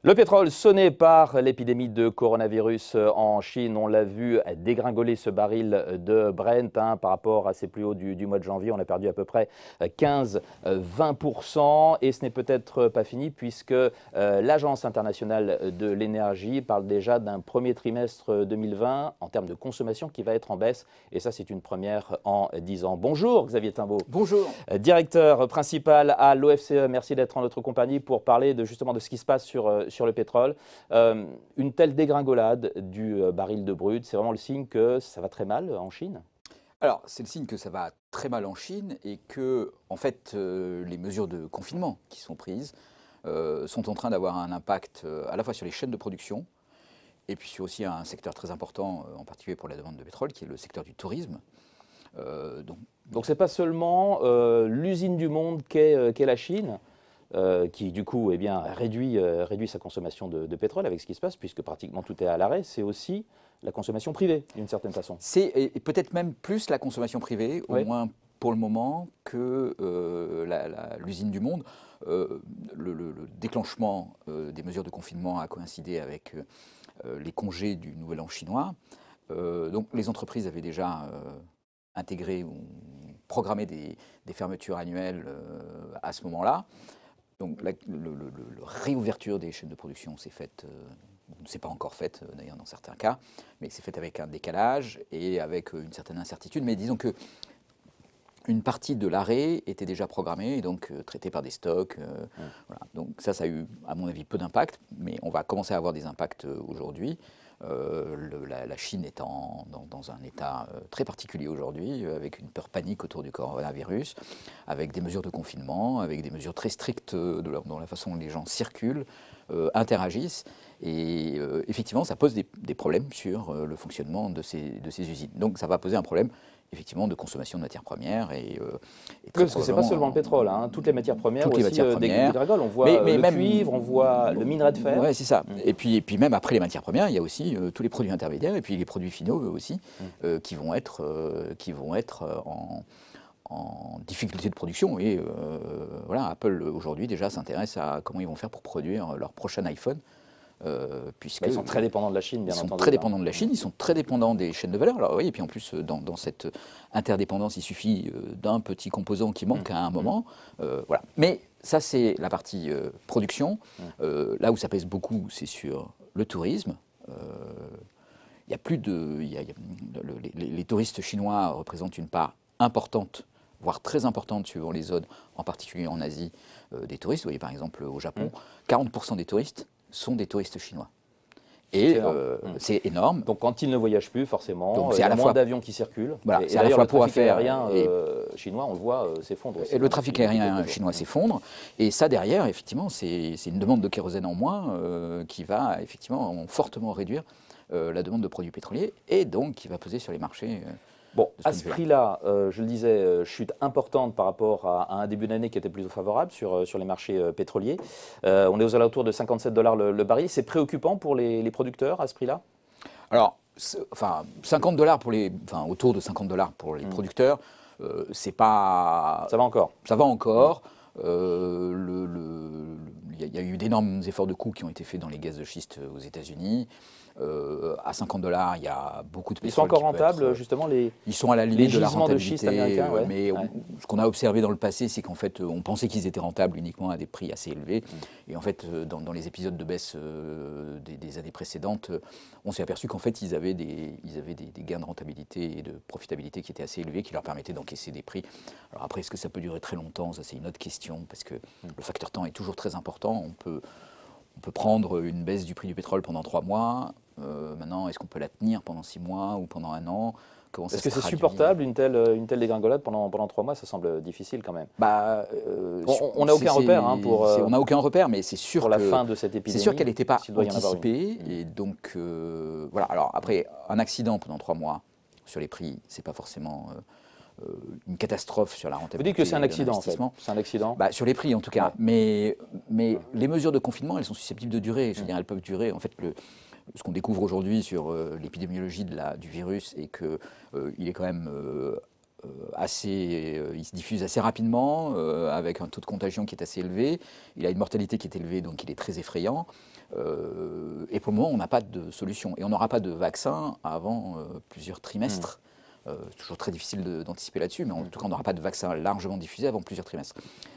Le pétrole sonné par l'épidémie de coronavirus en Chine, on l'a vu dégringoler ce baril de Brent par rapport à ses plus hauts du mois de janvier. On a perdu à peu près 15-20% et ce n'est peut-être pas fini puisque l'Agence internationale de l'énergie parle déjà d'un premier trimestre 2020 en termes de consommation qui va être en baisse et ça c'est une première en 10 ans. Bonjour Xavier Timbaud. Bonjour. Directeur principal à l'OFCE, merci d'être en notre compagnie pour parler justement de ce qui se passe sur le pétrole. Une telle dégringolade du baril de brut, c'est vraiment le signe que ça va très mal en Chine? Alors, c'est le signe que ça va très mal en Chine et que, en fait, les mesures de confinement qui sont prises sont en train d'avoir un impact à la fois sur les chaînes de production et puis sur aussi un secteur très important, en particulier pour la demande de pétrole, qui est le secteur du tourisme. Donc ce n'est pas seulement l'usine du monde qu'est la Chine, qui du coup eh bien, réduit sa consommation de pétrole avec ce qui se passe, puisque pratiquement tout est à l'arrêt, c'est aussi la consommation privée, d'une certaine façon. C'est peut-être même plus la consommation privée, au Oui. moins pour le moment, que l'usine du monde. Le déclenchement des mesures de confinement a coïncidé avec les congés du Nouvel An chinois. Donc les entreprises avaient déjà intégré ou programmé des fermetures annuelles à ce moment-là. Donc la réouverture des chaînes de production s'est faite, c'est pas encore faite d'ailleurs dans certains cas, mais c'est fait avec un décalage et avec une certaine incertitude. Mais disons que une partie de l'arrêt était déjà programmée et donc traitée par des stocks. Voilà. Donc ça a eu, à mon avis, peu d'impact, mais on va commencer à avoir des impacts aujourd'hui. La Chine est dans un état très particulier aujourd'hui, avec une peur panique autour du coronavirus, avec des mesures de confinement, avec des mesures très strictes dans la façon dont les gens circulent, interagissent. Et effectivement, ça pose des problèmes sur le fonctionnement de ces usines. Donc ça va poser un problème effectivement de consommation de matières premières et parce que c'est pas seulement le pétrole, toutes les matières premières toutes aussi les matières premières. dégringolent. On voit le même, cuivre, on voit le minerai de fer. Oui, c'est ça. Et puis même après les matières premières, il y a aussi tous les produits intermédiaires et puis les produits finaux eux aussi qui vont être en difficulté de production. Et voilà, Apple aujourd'hui déjà s'intéresse à comment ils vont faire pour produire leur prochain iPhone. Ils sont très dépendants de la Chine, bien entendu. Ils sont très dépendants de la Chine, ils sont très dépendants des chaînes de valeur. Alors, oui, et puis en plus, dans cette interdépendance, il suffit d'un petit composant qui manque à un moment. Voilà. Mais ça, c'est la partie production. Là où ça pèse beaucoup, c'est sur le tourisme. Il y a plus de, les touristes chinois représentent une part importante, voire très importante suivant les zones, en particulier en Asie, des touristes. Vous voyez par exemple au Japon, 40% des touristes sont des touristes chinois. Et c'est énorme. Donc quand ils ne voyagent plus, forcément, il y a moins d'avions qui circulent. Voilà, et c'est à la fois le pour trafic affaires aérien chinois, on le voit, s'effondre aussi. Et le trafic aérien chinois s'effondre. Et ça, derrière, effectivement, c'est une demande de kérosène en moins qui va effectivement fortement réduire la demande de produits pétroliers et donc qui va peser sur les marchés. Bon, à ce prix-là, je le disais, chute importante par rapport à un début d'année qui était plutôt favorable sur les marchés pétroliers. On est aux alentours de 57 $ le baril. C'est préoccupant pour les producteurs à ce prix-là? Alors, 50 $ autour de 50 $ pour les producteurs, c'est pas. Ça va encore. Ça va encore. Il y a eu d'énormes efforts de coûts qui ont été faits dans les gaz de schiste aux États-Unis. À 50 $, il y a beaucoup de pétrole. Ils sont encore rentables, justement, ils sont à la limite de la rentabilité. De schiste américains, mais ce qu'on a observé dans le passé, c'est qu'en fait, on pensait qu'ils étaient rentables uniquement à des prix assez élevés. Et en fait, dans les épisodes de baisse des années précédentes, on s'est aperçu qu'en fait, ils avaient des gains de rentabilité et de profitabilité qui étaient assez élevés, qui leur permettaient d'encaisser des prix. Alors après, est-ce que ça peut durer très longtemps? Ça, c'est une autre question, parce que le facteur temps est toujours très important. On peut prendre une baisse du prix du pétrole pendant 3 mois. Maintenant, est-ce qu'on peut la tenir pendant 6 mois ou pendant 1 an? Est-ce que c'est supportable une telle dégringolade pendant 3 mois? Ça semble difficile quand même. On n'a aucun repère on n'a aucun repère, mais c'est sûr pour la fin de cette épidémie. C'est sûr qu'elle n'était pas anticipée. Et donc, voilà. Alors après, un accident pendant 3 mois sur les prix, c'est pas forcément une catastrophe sur la rentabilité. Vous dites que c'est un accident, en fait. C'est un accident sur les prix, en tout cas. Ouais. Mais les mesures de confinement, elles sont susceptibles de durer. Je veux dire, elles peuvent durer. En fait, ce qu'on découvre aujourd'hui sur l'épidémiologie du virus est qu'il est quand même il se diffuse assez rapidement, avec un taux de contagion qui est assez élevé. Il a une mortalité qui est élevée, donc il est très effrayant. Et pour le moment, on n'a pas de solution. Et on n'aura pas de vaccin avant plusieurs trimestres. C'est toujours très difficile d'anticiper là-dessus, mais en tout cas, on n'aura pas de vaccin largement diffusé avant plusieurs trimestres.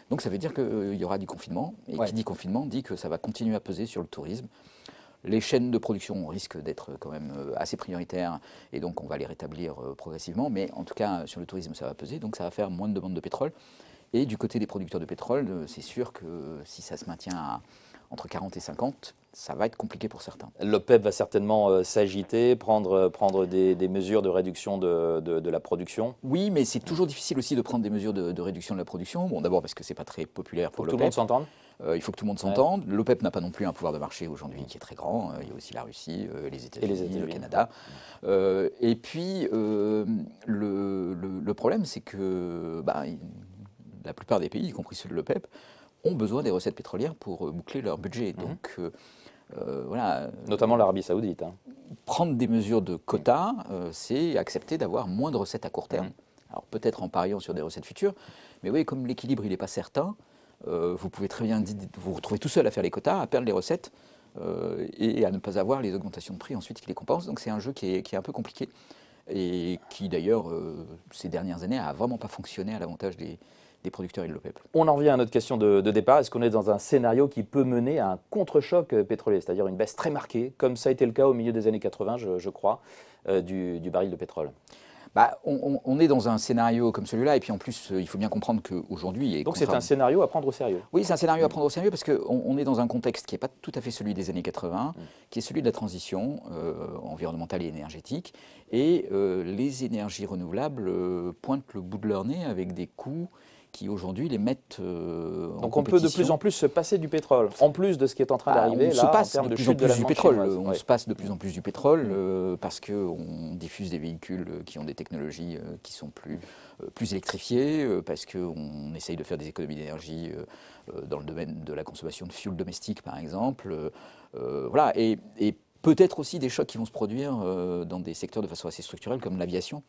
Donc ça veut dire qu'il y aura du confinement. Et qui dit confinement dit que ça va continuer à peser sur le tourisme. Les chaînes de production risquent d'être quand même assez prioritaires et donc on va les rétablir progressivement. Mais en tout cas, sur le tourisme, ça va peser, donc ça va faire moins de demande de pétrole. Et du côté des producteurs de pétrole, c'est sûr que si ça se maintient entre 40 et 50, ça va être compliqué pour certains. L'OPEP va certainement s'agiter, prendre des mesures de réduction de la production. Oui, mais c'est toujours difficile aussi de prendre des mesures de réduction de la production. Bon, d'abord parce que ce n'est pas très populaire pour l'OPEP. Tout le monde s'entende. Il faut que tout le monde s'entende. L'OPEP n'a pas non plus un pouvoir de marché aujourd'hui qui est très grand. Il y a aussi la Russie, les États-Unis, le Canada. Et puis, le problème, c'est que la plupart des pays, y compris ceux de l'OPEP, ont besoin des recettes pétrolières pour boucler leur budget. Donc, voilà. Notamment l'Arabie Saoudite. Prendre des mesures de quotas, c'est accepter d'avoir moins de recettes à court terme. Alors peut-être en pariant sur des recettes futures, mais oui, comme l'équilibre il n'est pas certain, vous pouvez très bien vous retrouver tout seul à faire les quotas, à perdre les recettes et à ne pas avoir les augmentations de prix ensuite qui les compensent. Donc c'est un jeu qui est un peu compliqué et qui d'ailleurs ces dernières années a vraiment pas fonctionné à l'avantage des producteurs et de l'OPEP. On en revient à notre question de départ. Est-ce qu'on est dans un scénario qui peut mener à un contre-choc pétrolier, c'est-à-dire une baisse très marquée, comme ça a été le cas au milieu des années 80, je crois, du baril de pétrole? On est dans un scénario comme celui-là, et puis en plus, il faut bien comprendre qu'aujourd'hui... Donc c'est un scénario à prendre au sérieux? Oui, c'est un scénario à prendre au sérieux parce qu'on est dans un contexte qui n'est pas tout à fait celui des années 80, qui est celui de la transition environnementale et énergétique. Et les énergies renouvelables pointent le bout de leur nez avec des coûts qui aujourd'hui les mettent en Donc on peut de plus en plus se passer du pétrole, en plus de ce qui est en train d'arriver là, en termes de chute de la demande chinoise. On se passe de plus en plus du pétrole parce qu'on diffuse des véhicules qui ont des technologies qui sont plus électrifiées, parce qu'on essaye de faire des économies d'énergie dans le domaine de la consommation de fuel domestique par exemple. Voilà, et peut-être aussi des chocs qui vont se produire dans des secteurs de façon assez structurelle comme l'aviation,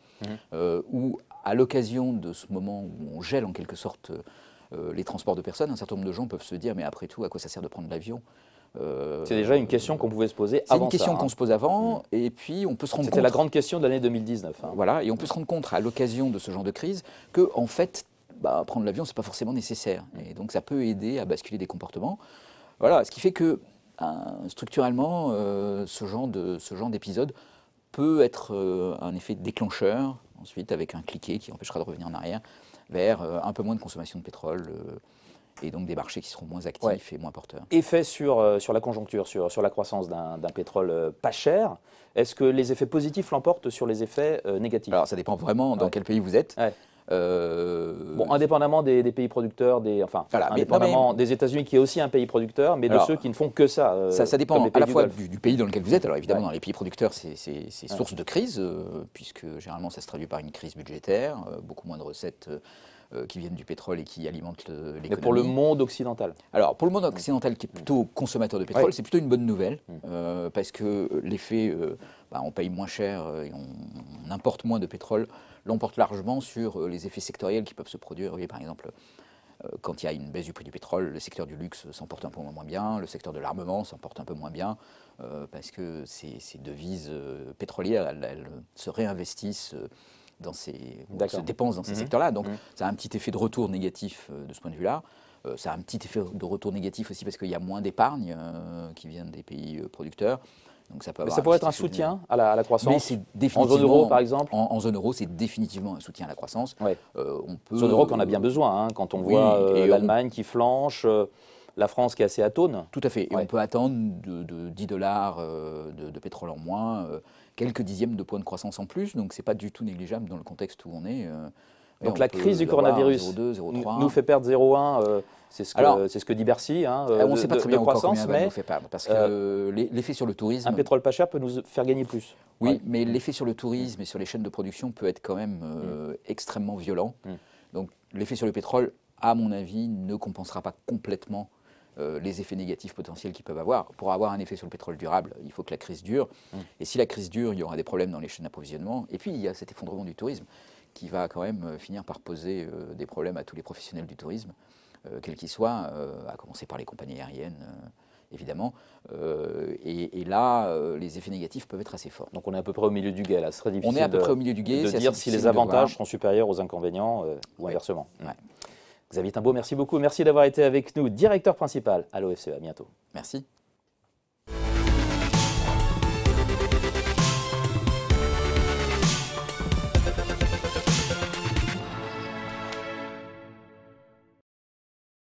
où à l'occasion de ce moment où on gèle en quelque sorte les transports de personnes, un certain nombre de gens peuvent se dire mais après tout, à quoi ça sert de prendre l'avion? C'est déjà une question qu'on pouvait se poser avant ça. C'est une question qu'on se pose avant, et puis on peut se rendre compte... C'était la grande question de l'année 2019. Voilà, et on peut se rendre compte à l'occasion de ce genre de crise que en fait, prendre l'avion, c'est pas forcément nécessaire. Et donc ça peut aider à basculer des comportements. Voilà, ce qui fait que structurellement, ce genre d'épisode peut être un effet déclencheur, ensuite avec un cliquet qui empêchera de revenir en arrière, vers un peu moins de consommation de pétrole, et donc des marchés qui seront moins actifs et moins porteurs. Effet sur la conjoncture, sur la croissance d'un pétrole pas cher. Est-ce que les effets positifs l'emportent sur les effets négatifs? Alors ça dépend vraiment dans quel pays vous êtes. Bon, indépendamment des pays producteurs, indépendamment des États-Unis qui est aussi un pays producteur, mais de ceux qui ne font que ça. Ça dépend à la fois du pays dans lequel vous êtes. Alors évidemment, dans les pays producteurs, c'est source de crise, puisque généralement ça se traduit par une crise budgétaire, beaucoup moins de recettes qui viennent du pétrole et qui alimentent l'économie. Mais pour le monde occidental? Alors pour le monde occidental qui est plutôt consommateur de pétrole, c'est plutôt une bonne nouvelle, parce que l'effet, on paye moins cher et on importe moins de pétrole, l'emporte largement sur les effets sectoriels qui peuvent se produire. Vous voyez, par exemple, quand il y a une baisse du prix du pétrole, le secteur du luxe s'en porte un peu moins bien, le secteur de l'armement s'en porte un peu moins bien, parce que ces devises pétrolières, elles se réinvestissent se dépensent dans ces secteurs-là. Donc ça a un petit effet de retour négatif de ce point de vue-là. Ça a un petit effet de retour négatif aussi parce qu'il y a moins d'épargne qui vient des pays producteurs. Donc ça pourrait être un soutien à la croissance. En zone euro, par exemple. En zone euro, c'est définitivement un soutien à la croissance. Zone euro qu'on a bien besoin, quand on voit l'Allemagne qui flanche, la France qui est assez atone. Tout à fait. Et on peut attendre de 10 dollars de pétrole en moins, quelques dixièmes de points de croissance en plus. Donc c'est pas du tout négligeable dans le contexte où on est. Donc la crise du coronavirus 0,2, 0,3. nous fait perdre 0,1, c'est ce que dit Bercy, on ne sait pas très bien encore combien mais nous fait perdre, parce que l'effet sur le tourisme... Un pétrole pas cher peut nous faire gagner plus. Oui, mais l'effet sur le tourisme et sur les chaînes de production peut être quand même extrêmement violent. Donc l'effet sur le pétrole, à mon avis, ne compensera pas complètement les effets négatifs potentiels qu'ils peuvent avoir. Pour avoir un effet sur le pétrole durable, il faut que la crise dure. Et si la crise dure, il y aura des problèmes dans les chaînes d'approvisionnement. Et puis, il y a cet effondrement du tourisme qui va quand même finir par poser des problèmes à tous les professionnels du tourisme, quels qu'ils soient, à commencer par les compagnies aériennes, évidemment. Et là, les effets négatifs peuvent être assez forts. Donc on est à peu près au milieu du guet, là. Ce serait difficile on est à peu près au milieu du guet, de dire si les avantages sont supérieurs aux inconvénients ou inversement. Ouais. Xavier Timbaud, merci beaucoup. Merci d'avoir été avec nous, directeur principal à l'OFCE. À bientôt. Merci.